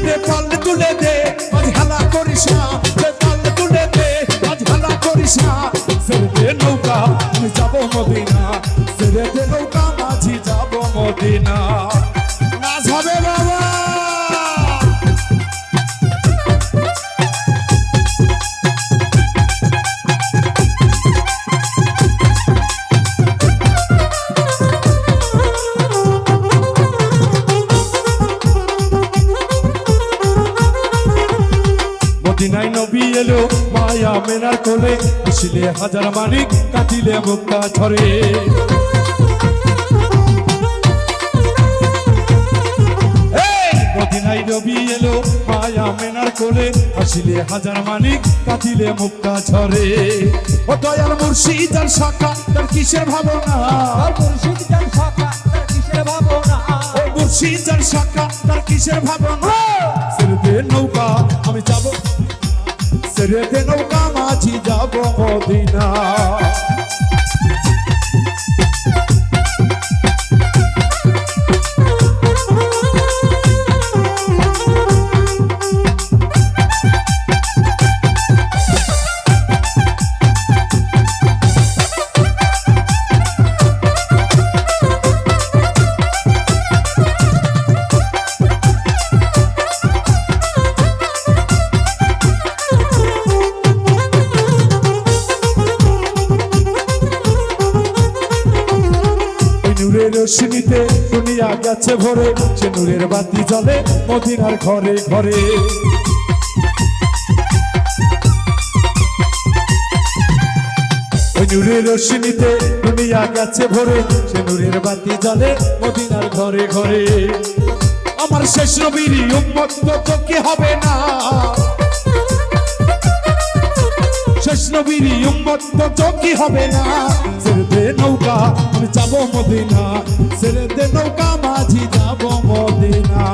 দে পাল তুলে দে আজ হেলা করিস না পাল তুলে দে আজ হেলা করিস না ছেড়ে দে নৌকা আমি যাব মদিনা ছেড়ে দে নৌকা মাঝি যাব মদিনা নাচ হবে বাবা মদিনায় নবী এলো মায়া মেনার কোলে আসিলে হাজার মানিক কাটিলে মুক্তা ঝরে মদিনায় নবী এলো মায়া মেনার কোলে আসিলে হাজার মানিক কাটিলে মুক্তা ঝরে ও দয়াল মুর্শিদ আর শাখা তার কিসের ভাবনা মুর্শিদ জান শাখা তার কিসের ভাবনা ও মুর্শিদ আর শাখা তার কিসের ভাবনা ছেড়ে দে নৌকা আমি যাব ছেড়ে দে নৌকা মাঝি যাব মদিনা নূরের রশ্মিতে দুনিয়া গেছে ভরে সে নূরের বাতি জ্বলে মদিনার ঘরে ঘরে ওই নূরের রশ্মিতে দুনিয়া গেছে ভরে সে নূরের বাতি জ্বলে মদিনার ঘরে ঘরে আমার শেষ নবীর উম্মত তো কি হবে না শেষ নবীর উম্মত তো কি হবে না ছেড়ে দে নৌকা আমি যাব মদিনা ছেড়ে দে নৌকা মাঝি যাব মদিনা